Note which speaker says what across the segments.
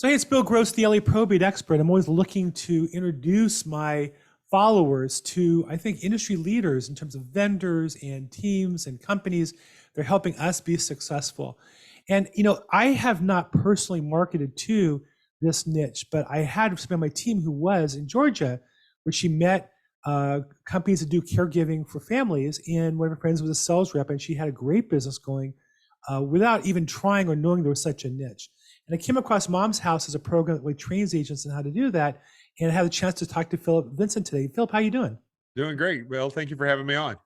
Speaker 1: So hey, it's Bill Gross, the LA Probate expert. I'm always looking to introduce my followers to, I think, industry leaders in terms of vendors and teams and companies. They're helping us be successful. And I have not personally marketed to this niche, but I had somebody on my team who was in Georgia, where she met companies that do caregiving for families. And one of her friends was a sales rep, and she had a great business going without even trying or knowing there was such a niche. And I came across Mom's House as a program that really trains agents on how to do that. And I had a chance to talk to Phillip Vincent today. Phillip, how you doing?
Speaker 2: Doing great. Well, thank you for having me on.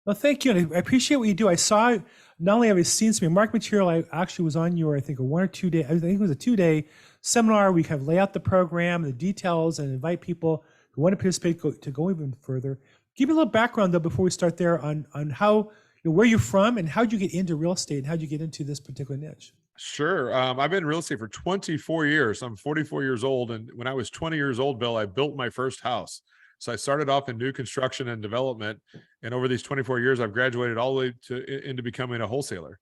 Speaker 1: Well, thank you. And I appreciate what you do. I saw, not only have I seen some of your market material, I actually was on your, I think, a 1 or 2 day, I think it was a 2-day seminar. We kind of lay out the program, the details, and invite people who want to participate to go even further. Give me a little background, though, before we start there on how, where you're from and how'd you get into real estate and how'd you get into this particular niche?
Speaker 2: Sure. I've been in real estate for 24 years. I'm 44 years old. And when I was 20 years old, Bill, I built my first house. So I started off in new construction and development. And over these 24 years, I've graduated all the way into becoming a wholesaler.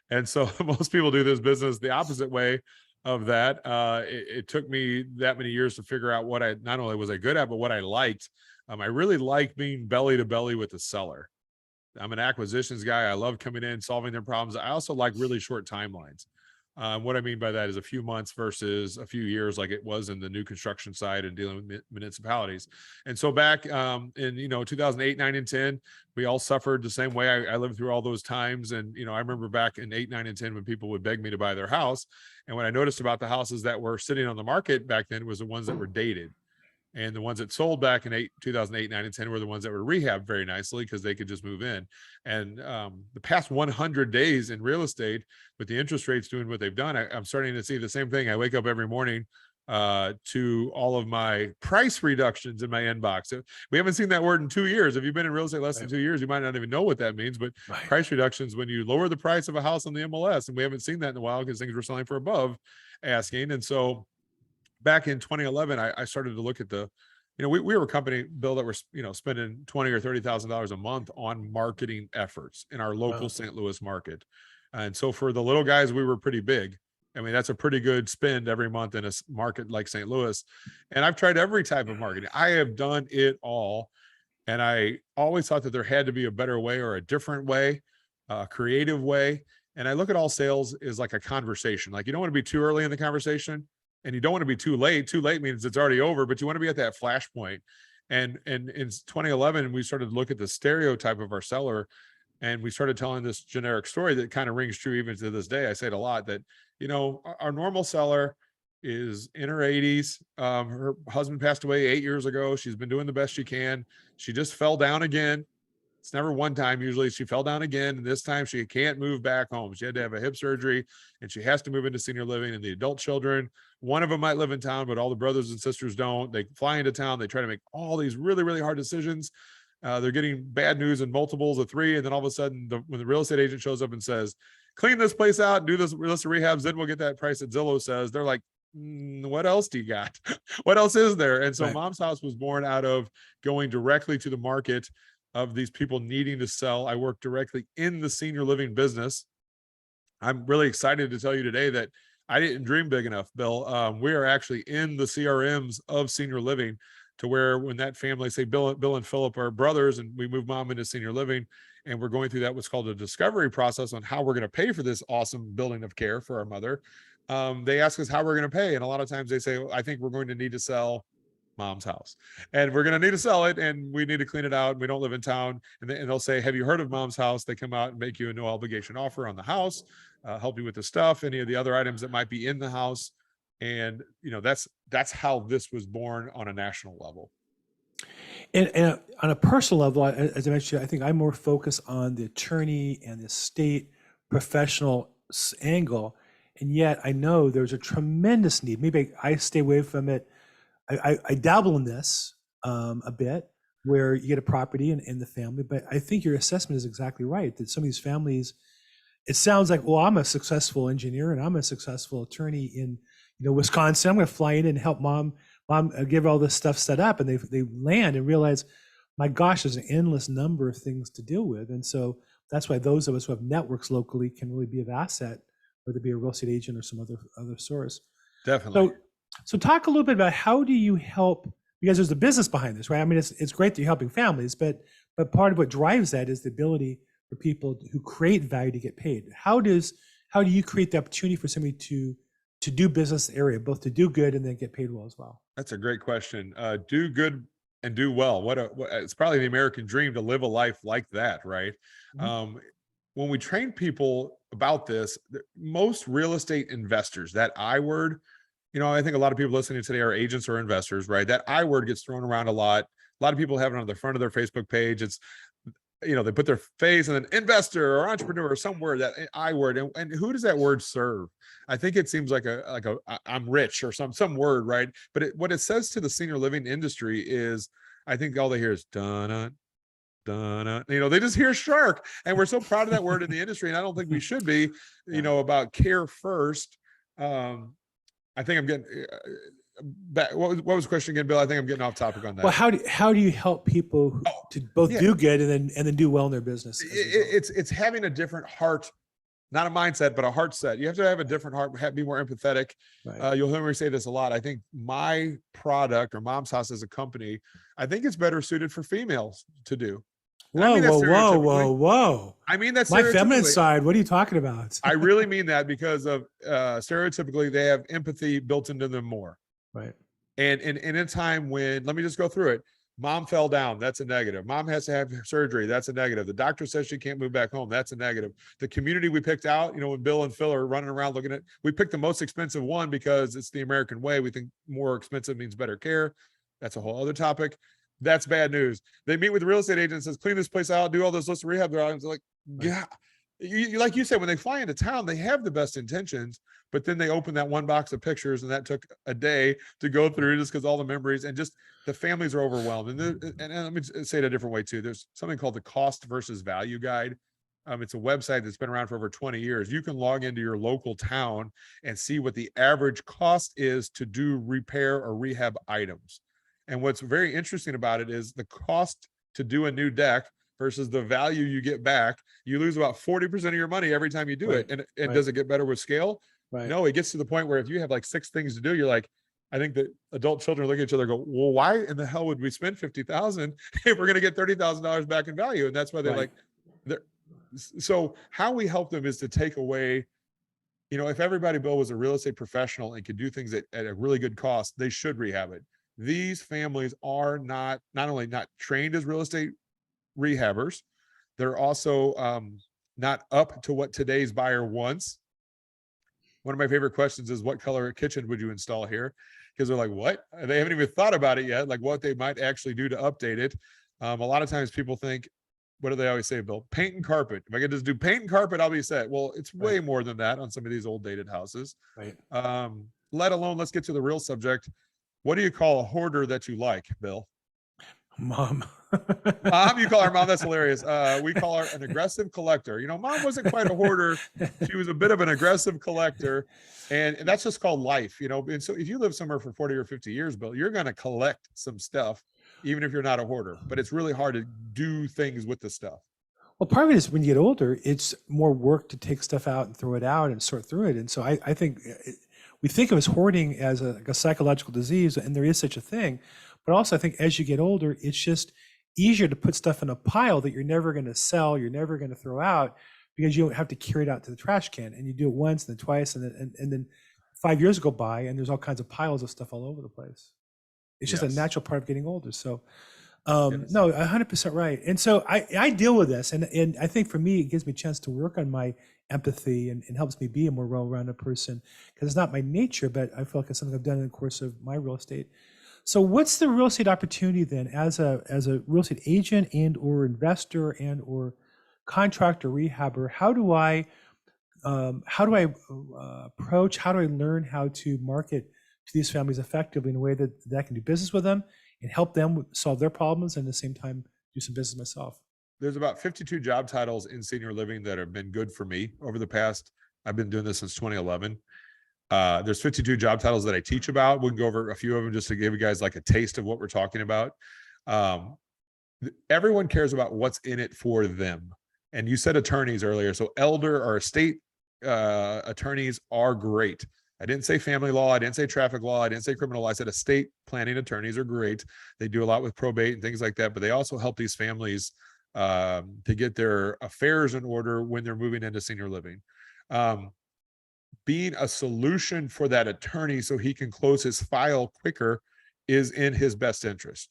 Speaker 2: And so most people do this business the opposite way of that. It took me that many years to figure out what not only was I good at, but what I liked. I really like being belly to belly with the seller. I'm an acquisitions guy. I love coming in, solving their problems. I also like really short timelines. What I mean by that is a few months versus a few years, like it was in the new construction side and dealing with municipalities. And so back in 2008, 9, and 10, we all suffered the same way. I lived through all those times, and I remember back in 8, 9, and 10 when people would beg me to buy their house, and what I noticed about the houses that were sitting on the market back then was the ones that were dated. And the ones that sold back in 2008, 9, and 10 were the ones that were rehabbed very nicely because they could just move in. And the past 100 days in real estate, with the interest rates doing what they've done, I'm starting to see the same thing. I wake up every morning to all of my price reductions in my inbox. So we haven't seen that word in 2 years. If you've been in real estate less than 2 years, you might not even know what that means. But price reductions, when you lower the price of a house on the MLS, and we haven't seen that in a while because things were selling for above asking. And so back in 2011, I started to look at we were a company, Bill, that were spending $20,000 or $30,000 a month on marketing efforts in our local St. Louis market. And so for the little guys, we were pretty big. I mean, that's a pretty good spend every month in a market like St. Louis. And I've tried every type of marketing. I have done it all. And I always thought that there had to be a better way or a different way, a creative way. And I look at all sales as like a conversation. Like, you don't want to be too early in the conversation, and you don't want to be too late. Too late means it's already over, but you want to be at that flashpoint. And in 2011, we started to look at the stereotype of our seller, and we started telling this generic story that kind of rings true even to this day. I say it a lot that, our normal seller is in her 80s. Her husband passed away 8 years ago. She's been doing the best she can. She just fell down again. It's never one time. Usually she fell down again. And this time she can't move back home. She had to have a hip surgery, and she has to move into senior living. And the adult children, one of them might live in town, but all the brothers and sisters don't. They fly into town. They try to make all these really, really hard decisions. They're getting bad news in multiples of 3. And then all of a sudden, when the real estate agent shows up and says, clean this place out, do this list of rehabs, then we'll get that price that Zillow says, they're like, what else do you got? What else is there? And so Mom's House was born out of going directly to the market of these people needing to sell. I work directly in the senior living business. I'm really excited to tell you today that I didn't dream big enough, Bill. We are actually in the CRMs of senior living, to where when that family, say Bill and Phillip are brothers, and we move Mom into senior living, and we're going through that what's called a discovery process on how we're going to pay for this awesome building of care for our mother. They ask us how we're going to pay. And a lot of times they say, I think we're going to need to sell Mom's house, and we're going to need to sell it, and we need to clean it out, and we don't live in town. And they'll say, have you heard of Mom's House? They come out and make you a no obligation offer on the house, help you with the stuff, any of the other items that might be in the house. And that's how this was born on a national level.
Speaker 1: And on a personal level, as I mentioned, I think I'm more focused on the attorney and the state professional angle. And yet I know there's a tremendous need. Maybe I stay away from it. I dabble in this a bit, where you get a property in the family, but I think your assessment is exactly right, that some of these families, it sounds like, well, I'm a successful engineer and I'm a successful attorney in Wisconsin. I'm going to fly in and help mom give all this stuff set up, and they land and realize, my gosh, there's an endless number of things to deal with. And so that's why those of us who have networks locally can really be of asset, whether it be a real estate agent or some other source.
Speaker 2: Definitely.
Speaker 1: So So talk a little bit about how do you help, because there's a business behind this, right? I mean, it's great that you're helping families, but part of what drives that is the ability for people who create value to get paid. How do you create the opportunity for somebody to do business area, both to do good and then get paid well as well?
Speaker 2: That's a great question. Do good and do well. It's probably the American dream to live a life like that, right?
Speaker 1: Mhm.
Speaker 2: Um, when we train people about this, most real estate investors, that I word, I think a lot of people listening today are agents or investors, right? That I word gets thrown around a lot. A lot of people have it on the front of their Facebook page. It's, they put their face and then investor or entrepreneur or some word, that I word. And who does that word serve? I think it seems like I'm rich or some word, right? But what it says to the senior living industry is, I think all they hear is dun dun. They just hear shark, and we're so proud of that word in the industry. And I don't think we should be,
Speaker 1: Yeah.
Speaker 2: about care first. I think I'm getting back. What was the question again, Bill? I think I'm getting off topic on
Speaker 1: Well,
Speaker 2: that.
Speaker 1: how do you help people
Speaker 2: Oh,
Speaker 1: to both
Speaker 2: yeah.
Speaker 1: do good and then do well in their business as a result?
Speaker 2: It's having a different heart, not a mindset, but a heart set. You have to have a different heart, be more empathetic.
Speaker 1: Right.
Speaker 2: You'll hear me say this a lot. I think my product, or Mom's House as a company, I think it's better suited for females to do. And I
Speaker 1: Whoa,
Speaker 2: mean that
Speaker 1: whoa, whoa,
Speaker 2: stereotypically.
Speaker 1: whoa, whoa.
Speaker 2: I mean that
Speaker 1: My feminine
Speaker 2: stereotypically.
Speaker 1: side, what are you talking about?
Speaker 2: I really mean that because of stereotypically they have empathy built into them more.
Speaker 1: Right.
Speaker 2: And in a time when, let me just go through it. Mom fell down. That's a negative. Mom has to have surgery. That's a negative. The doctor says she can't move back home. That's a negative. The community we picked out, when Bill and Phil are running around looking at, we picked the most expensive one because it's the American way. We think more expensive means better care. That's a whole other topic. That's bad news. They meet with the real estate agent and says, clean this place out, do all those lists of rehab. They're like, yeah. Like you said, when they fly into town, they have the best intentions, but then they open that one box of pictures, and that took a day to go through just because all the memories and just the families are overwhelmed. And let me say it a different way too. There's something called the cost versus value guide. It's a website that's been around for over 20 years. You can log into your local town and see what the average cost is to do repair or rehab items. And what's very interesting about it is the cost to do a new deck versus the value you get back. You lose about 40% of your money every time you do it. And
Speaker 1: Right.
Speaker 2: does it get better with scale?
Speaker 1: Right.
Speaker 2: No, it gets to the point where if you have like 6 things to do, you're like, I think that adult children look at each other and go, well, why in the hell would we spend 50,000 if we're going to get $30,000 back in value? And that's why they're
Speaker 1: Right.
Speaker 2: like, so how we help them is to take away, if everybody, Bill, was a real estate professional and could do things at a really good cost, they should rehab it. These families are not only not trained as real estate rehabbers, they're also not up to what today's buyer wants. One of my favorite questions is, what color kitchen would you install here? Because they're like, what? They haven't even thought about it yet, like what they might actually do to update it. A lot of times people think, what do they always say, Bill? Paint and carpet. If I could just do paint and carpet, I'll be set. Well, it's way more than that on some of these old dated houses.
Speaker 1: Right.
Speaker 2: Let alone, let's get to the real subject. What do you call a hoarder that you like, Bill?
Speaker 1: Mom.
Speaker 2: Mom, you call our mom. That's hilarious. We call her an aggressive collector. Mom wasn't quite a hoarder. She was a bit of an aggressive collector. And that's just called life, And so if you live somewhere for 40 or 50 years, Bill, you're going to collect some stuff, even if you're not a hoarder. But it's really hard to do things with the stuff.
Speaker 1: Well, part of it is when you get older, it's more work to take stuff out and throw it out and sort through it. And so I think we think of as hoarding as like a psychological disease, and there is such a thing. But also, I think as you get older, it's just easier to put stuff in a pile that you're never going to sell, you're never going to throw out, because you don't have to carry it out to the trash can. And you do it once, and then twice, and then 5 years go by, and there's all kinds of piles of stuff all over the place. It's just a natural part of getting older. So, no, 100% right. And so I deal with this, and I think for me, it gives me a chance to work on my empathy and helps me be a more well-rounded person, because it's not my nature, but I feel like it's something I've done in the course of my real estate. So what's the real estate opportunity then as a real estate agent and or investor and or contractor rehabber? How do I approach, how do I learn how to market to these families effectively in a way that I can do business with them and help them solve their problems, and at the same time do some business myself?
Speaker 2: There's about 52 job titles in senior living that have been good for me over the past, I've been doing this since 2011. There's 52 job titles that I teach about. We can go over a few of them just to give you guys like a taste of what we're talking about. Everyone cares about what's in it for them. And you said attorneys earlier. So elder or estate attorneys are great. I didn't say family law. I didn't say traffic law. I didn't say criminal law. I said estate planning attorneys are great. They do a lot with probate and things like that, but they also help these families to get their affairs in order when they're moving into senior living. Being a solution for that attorney so he can close his file quicker is in his best interest.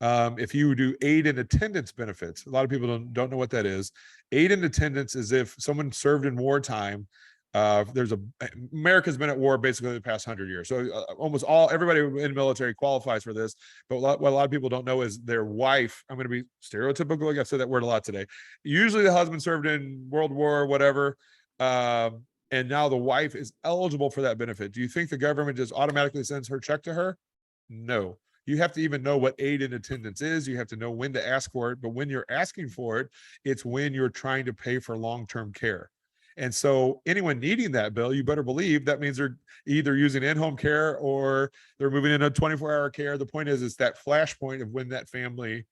Speaker 2: If you do aid and attendance benefits, a lot of people don't know what that is. Aid and attendance is if someone served in wartime. America's been at war basically the past 100 years. So almost everybody in the military qualifies for this. But what a lot of people don't know is their wife, I'm going to be stereotypical, like I've said that word a lot today. Usually the husband served in World War, whatever. And now the wife is eligible for that benefit. Do you think the government just automatically sends her check to her? No. You have to even know what aid and attendance is. You have to know when to ask for it. But when you're asking for it, it's when you're trying to pay for long-term care. And so anyone needing that bill, you better believe that means they're either using in-home care or they're moving into 24-hour care. The point is, it's that flashpoint of when that family,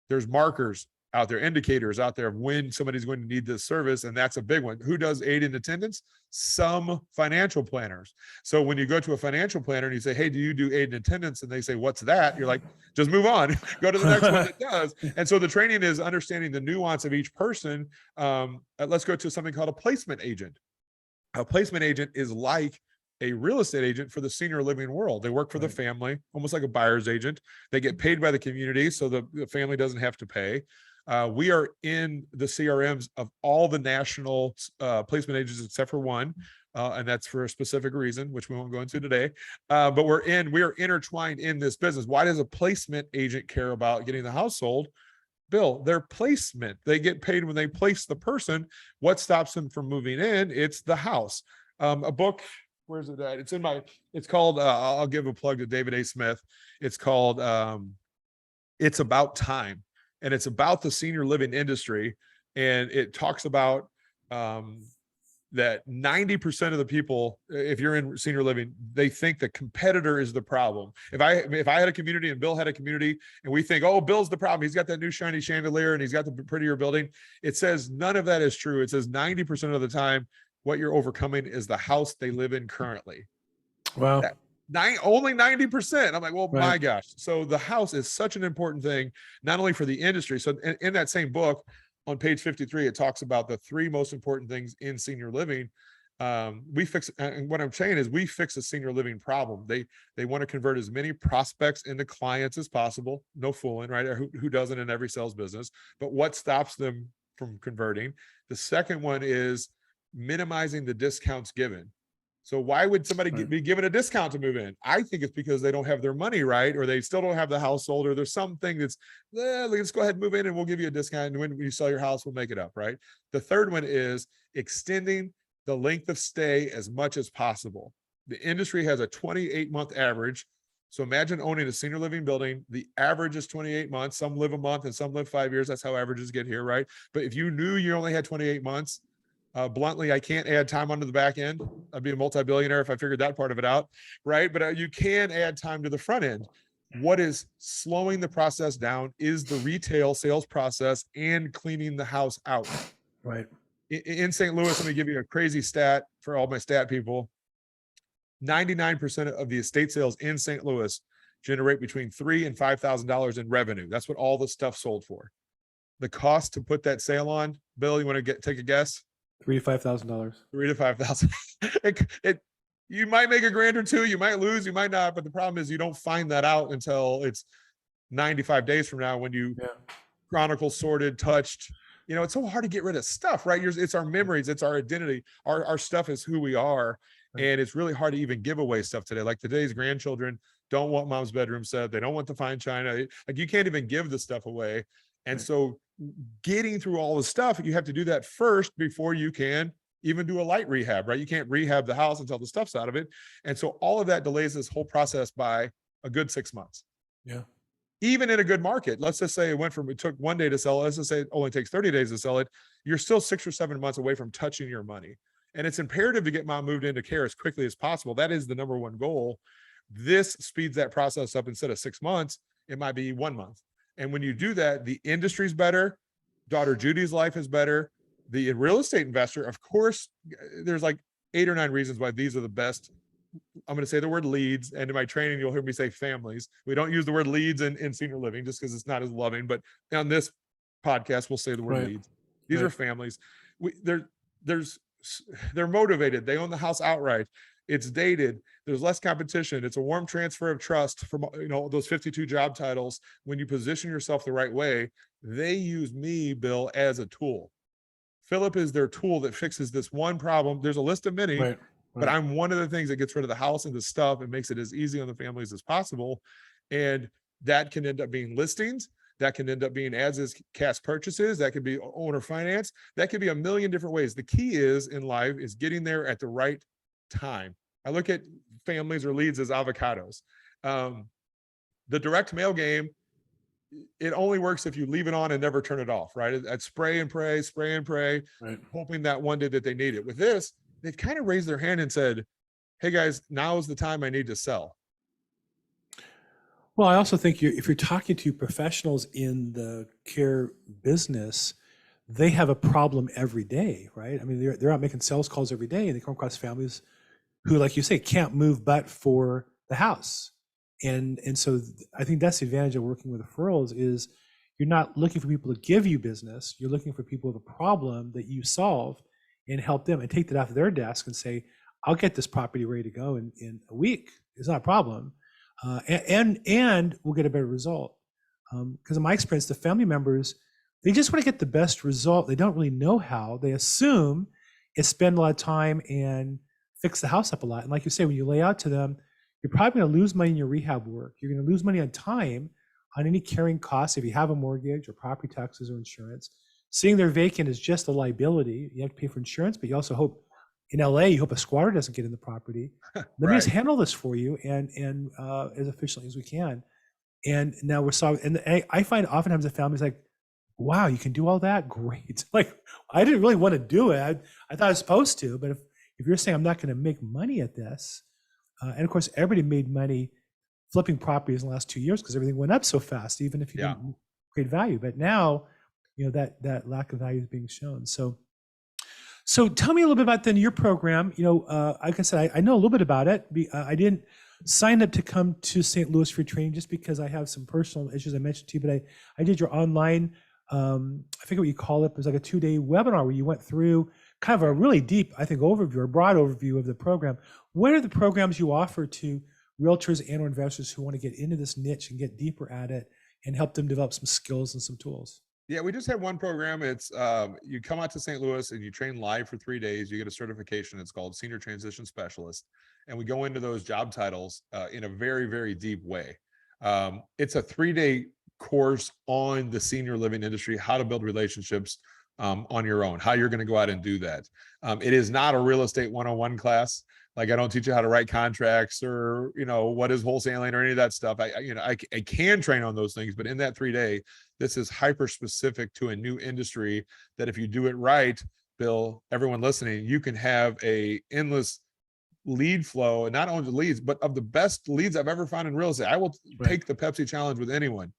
Speaker 2: there's markers out there, indicators out there of when somebody's going to need this service. And that's a big one. Who does aid and attendance? Some financial planners. So when you go to a financial planner and you say, hey, do you do aid and attendance? And they say, what's that? You're like, just move on, go to the next one that does. And so the training is understanding the nuance of each person. Let's go to something called a placement agent. A placement agent is like a real estate agent for the senior living world. They work for the family, almost like a buyer's agent. They get paid by the community, so the family doesn't have to pay. We are in the CRMs of all the national placement agents except for one, and that's for a specific reason, which we won't go into today. But we are intertwined in this business. Why does a placement agent care about getting the house sold? Bill, their placement. They get paid when they place the person. What stops them from moving in? It's the house. A book, where's it at? It's called, I'll give a plug to David A. Smith. It's called It's About Time. And it's about the senior living industry. And it talks about that 90% of the people, if you're in senior living, they think the competitor is the problem. If I had a community and Bill had a community and we think, oh, Bill's the problem, he's got that new shiny chandelier and he's got the prettier building. It says none of that is true. It says 90% of the time, what you're overcoming is the house they live in currently.
Speaker 1: Wow.
Speaker 2: Only 90%. I'm like, well, my gosh. So the house is such an important thing, not only for the industry. So in that same book on page 53, it talks about the 3 most important things in senior living. And what I'm saying is we fix a senior living problem. They want to convert as many prospects into clients as possible. No fooling, right? Who doesn't in every sales business, but what stops them from converting? The second one is minimizing the discounts given. So why would somebody be given a discount to move in? I think it's because they don't have their money right, or they still don't have the house sold, or there's something that's, let's go ahead and move in and we'll give you a discount. And when you sell your house, we'll make it up, right? The third one is extending the length of stay as much as possible. The industry has a 28-month average. So imagine owning a senior living building. The average is 28 months. Some live a month and some live 5 years. That's how averages get here, right? But if you knew you only had 28 months, bluntly, I can't add time onto the back end. I'd be a multi-billionaire if I figured that part of it out, right? But you can add time to the front end. What is slowing the process down is the retail sales process and cleaning the house out.
Speaker 1: Right.
Speaker 2: In St. Louis, let me give you a crazy stat for all my stat people. 99% of the estate sales in St. Louis generate between $3,000 and $5,000 in revenue. That's what all the stuff sold for. The cost to put that sale on, Bill, you want to take a guess?
Speaker 1: $3,000 to $5,000.
Speaker 2: $3,000 to $5,000. You might make $1,000 or $2,000. You might lose, you might not. But the problem is you don't find that out until it's 95 days from now when you chronicle, sorted, touched. You know, it's so hard to get rid of stuff, right? It's our memories, it's our identity. Our stuff is who we are. And it's really hard to even give away stuff today. Like today's grandchildren don't want mom's bedroom set. They don't want the fine china. Like you can't even give the stuff away. And so getting through all the stuff, you have to do that first before you can even do a light rehab, right? You can't rehab the house until the stuff's out of it. And so all of that delays this whole process by a good 6 months.
Speaker 1: Yeah.
Speaker 2: Even in a good market, let's just say it took 1 day to sell it. Let's just say it only takes 30 days to sell it. You're still 6 or 7 months away from touching your money. And it's imperative to get mom moved into care as quickly as possible. That is the number one goal. This speeds that process up. Instead of 6 months, it might be 1 month. And when you do that, the industry's better. Daughter Judy's life is better. The real estate investor, of course, there's like 8 or 9 reasons why these are the best I'm going to say the word leads, and in my training, you'll hear me say families. We don't use the word leads in senior living just because it's not as loving, but on this podcast, we'll say the word
Speaker 1: Right.
Speaker 2: leads. These are
Speaker 1: Right.
Speaker 2: families. There's they're motivated. They own the house outright. It's dated. There's less competition. It's a warm transfer of trust from, you know, those 52 job titles. When you position yourself the right way, they use me, Bill, as a tool. Phillip is their tool that fixes this one problem. There's a list of many,
Speaker 1: Right.
Speaker 2: but
Speaker 1: Right.
Speaker 2: I'm one of the things that gets rid of the house and the stuff and makes it as easy on the families as possible. And that can end up being listings. That can end up being as is cash purchases. That could be owner finance. That could be a million different ways. The key is in life is getting there at the right time. I look at families or leads as avocados. The direct mail game, it only works if you leave it on and never turn it off, right? I'd spray and pray,
Speaker 1: Right.
Speaker 2: hoping that one day that they need it. With this, they've kind of raised their hand and said, hey guys, now is the time I need to sell.
Speaker 1: Well, I also think if you're talking to professionals in the care business, they have a problem every day, right? I mean, they're out making sales calls every day, and they come across families who, like you say, can't move but for the house. And so I think that's the advantage of working with referrals is you're not looking for people to give you business. You're looking for people with a problem that you solve and help them and take that off their desk and say, I'll get this property ready to go in a week. It's not a problem. And we'll get a better result. Because in my experience, the family members, they just want to get the best result. They don't really know how. They assume it's spend a lot of time and fix the house up a lot. And like you say, when you lay out to them, you're probably going to lose money in your rehab work. You're going to lose money on time on any carrying costs if you have a mortgage or property taxes or insurance. Seeing they're vacant is just a liability. You have to pay for insurance, but you also hope in LA, you hope a squatter doesn't get in the property. Let me just handle this for you and as efficiently as we can. And now we're solving. And I find oftentimes the family's like, wow, you can do all that? Great. Like, I didn't really want to do it. I thought I was supposed to, but if you're saying I'm not going to make money at this, and of course, everybody made money flipping properties in the last 2 years because everything went up so fast, even if you didn't create value. But now, you know, that lack of value is being shown. So tell me a little bit about then your program. You know, like I said, I know a little bit about it. I didn't sign up to come to St. Louis for training just because I have some personal issues I mentioned to you, but I did your online, I forget what you call it. It was like a 2-day webinar where you went through kind of a really deep, I think, overview or broad overview of the program. What are the programs you offer to realtors and or investors who want to get into this niche and get deeper at it and help them develop some skills and some tools?
Speaker 2: Yeah, we just have one program. It's you come out to St. Louis and you train live for 3 days. You get a certification. It's called Senior Transition Specialist. And we go into those job titles in a very, very deep way. It's a 3-day course on the senior living industry, how to build relationships on your own, how you're going to go out and do that. It is not a real estate 101 class. Like, I don't teach you how to write contracts or, you know, what is wholesaling or any of that stuff. I can train on those things, but in that 3-day, this is hyper specific to a new industry that if you do it right, Bill, everyone listening, you can have a endless lead flow, and not only the leads, but of the best leads I've ever found in real estate. I will take the Pepsi challenge with anyone.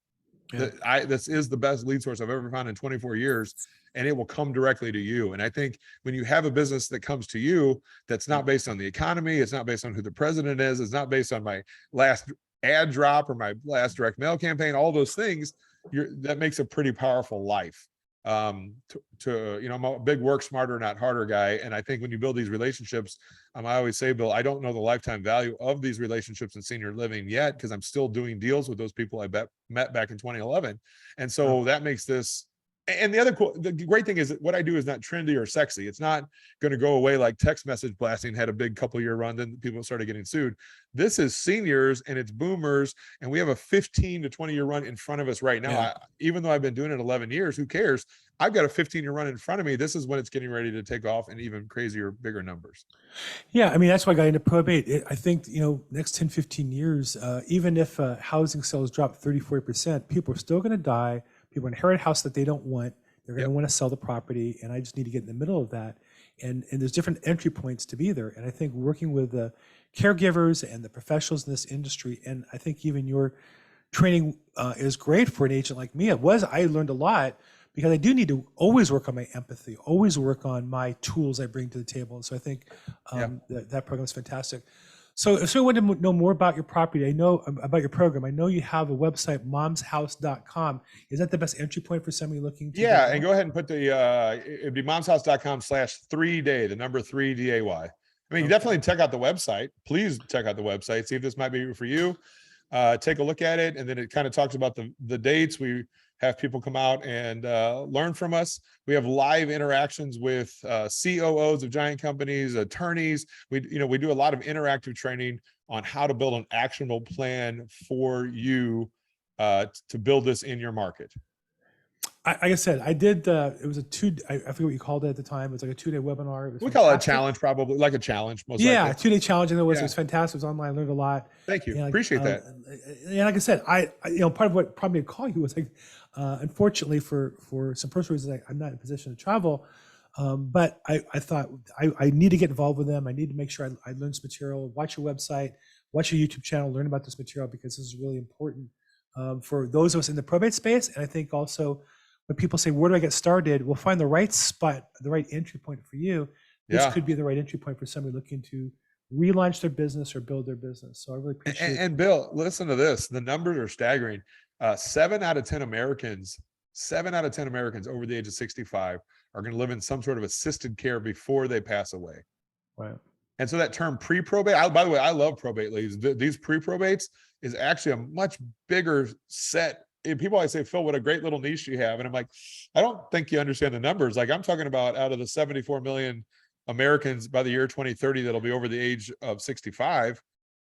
Speaker 2: Yeah. This is the best lead source I've ever found in 24 years, and it will come directly to you. And I think when you have a business that comes to you, that's not based on the economy, it's not based on who the president is, it's not based on my last ad drop or my last direct mail campaign, all those things, that makes a pretty powerful life. I'm a big work smarter, not harder guy. And I think when you build these relationships, I always say, Bill, I don't know the lifetime value of these relationships in senior living yet, because I'm still doing deals with those people I met back in 2011. And so that makes this, and the great thing is that what I do is not trendy or sexy. It's not going to go away like text message blasting had a big couple-year run, then people started getting sued. This is seniors and it's boomers, and we have a 15 to 20-year run in front of us right now. Even though I've been doing it 11 years, who cares? I've got a 15-year run in front of me. This is when it's getting ready to take off in even crazier, bigger numbers.
Speaker 1: Yeah, I mean, that's why I got into probate. I think, next 10, 15 years, even if housing sales drop 30, 40%, people are still going to die. People inherit a house that they don't want. They're going to want to sell the property, and I just need to get in the middle of that. And there's different entry points to be there. And I think working with the caregivers and the professionals in this industry, and I think even your training is great for an agent like me. I learned a lot, because I do need to always work on my empathy, always work on my tools I bring to the table. And so I think that program is fantastic. So if someone wanted to know more about your property, I know about your program, I know you have a website, momshouse.com. Is that the best entry point for somebody looking to
Speaker 2: Yeah,
Speaker 1: get
Speaker 2: and
Speaker 1: going?
Speaker 2: go ahead and put the it'd be momshouse.com/3day, the number 3DAY. I mean, you
Speaker 1: Okay.
Speaker 2: definitely check out the website. Please check out the website, see if this might be for you. Take a look at it, and then it kind of talks about the dates. We have people come out and learn from us. We have live interactions with COOs of giant companies, attorneys. We do a lot of interactive training on how to build an actionable plan for you to build this in your market.
Speaker 1: Like I said, I did, it was I forget what you called it at the time. It was like a 2-day webinar. It was
Speaker 2: We call it a
Speaker 1: fantastic.
Speaker 2: challenge, probably like a challenge, most
Speaker 1: Yeah,
Speaker 2: likely.
Speaker 1: 2-day challenge. And it
Speaker 2: Yeah.
Speaker 1: was fantastic. It was online. I learned a lot.
Speaker 2: Thank you.
Speaker 1: And,
Speaker 2: Appreciate that.
Speaker 1: and like I said, part of what prompted me to call you was like, unfortunately for some personal reasons, I'm not in a position to travel. But I thought I need to get involved with them. I need to make sure I learn this material, watch your website, watch your YouTube channel, learn about this material, because this is really important for those of us in the probate space. And I think also when people say, where do I get started? We'll find the right spot, the right entry point for you. This
Speaker 2: Yeah.
Speaker 1: could be the right entry point for somebody looking to relaunch their business or build their business. So I really appreciate it.
Speaker 2: And Bill, listen to this. The numbers are staggering. 7 out of 10 Americans over the age of 65 are going to live in some sort of assisted care before they pass away.
Speaker 1: Right.
Speaker 2: And so that term pre-probate, by the way, I love probate leads. These pre-probates is actually a much bigger set. And people always say, Phil, what a great little niche you have. And I'm like, I don't think you understand the numbers. Like, I'm talking about out of the 74 million Americans by the year 2030 that'll be over the age of 65,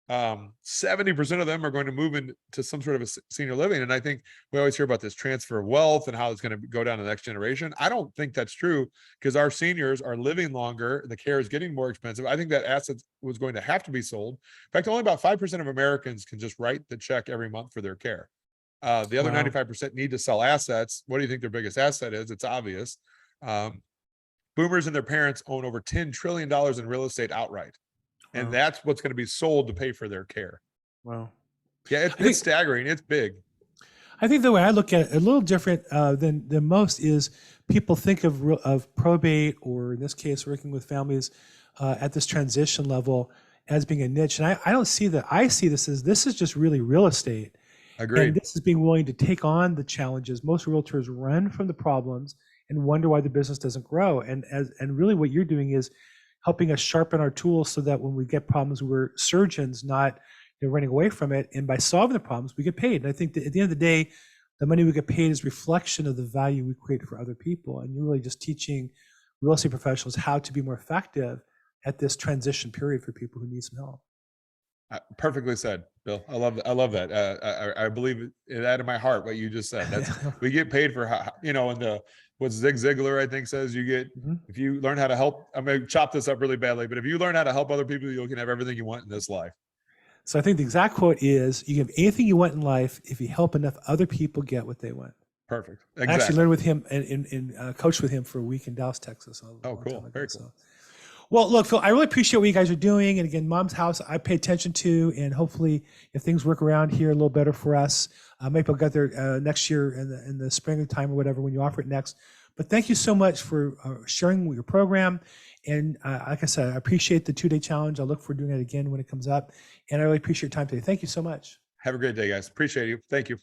Speaker 2: 70% of them are going to move into some sort of a senior living. And I think we always hear about this transfer of wealth and how it's going to go down to the next generation. I don't think that's true, because our seniors are living longer. The care is getting more expensive. I think that asset was going to have to be sold. In fact, only about 5% of Americans can just write the check every month for their care. The other 95% need to sell assets. What do you think their biggest asset is? It's obvious. Boomers and their parents own over $10 trillion in real estate outright. And that's what's going to be sold to pay for their care.
Speaker 1: Wow.
Speaker 2: Yeah, it's staggering. It's big.
Speaker 1: I think the way I look at it, a little different than most, is people think of probate, or in this case, working with families at this transition level, as being a niche. And I don't see that. I see this as just really real estate.
Speaker 2: Agreed.
Speaker 1: And this is being willing to take on the challenges. Most realtors run from the problems and wonder why the business doesn't grow. And really what you're doing is helping us sharpen our tools so that when we get problems, we're surgeons, not running away from it. And by solving the problems, we get paid. And I think that at the end of the day, the money we get paid is reflection of the value we create for other people. And you're really just teaching real estate professionals how to be more effective at this transition period for people who need some help.
Speaker 2: Perfectly said, Bill. I love that. I believe that in my heart, what you just said. That's we get paid for and what Zig Ziglar, I think, says you get, if you learn how to help, I'm going to chop this up really badly, but if you learn how to help other people, you can have everything you want in this life.
Speaker 1: So I think the exact quote is, you can have anything you want in life if you help enough other people get what they want.
Speaker 2: Perfect.
Speaker 1: Exactly. I actually learned with him and coached with him for a week in Dallas, Texas.
Speaker 2: Oh, cool. Very cool.
Speaker 1: Well, look, Phil, I really appreciate what you guys are doing. And again, Mom's House, I pay attention to, and hopefully if things work around here a little better for us, maybe I'll get there next year in the springtime or whatever, when you offer it next. But thank you so much for sharing your program. And like I said, I appreciate the 2-day challenge. I look forward to doing it again when it comes up. And I really appreciate your time today. Thank you so much.
Speaker 2: Have a great day, guys. Appreciate you. Thank you.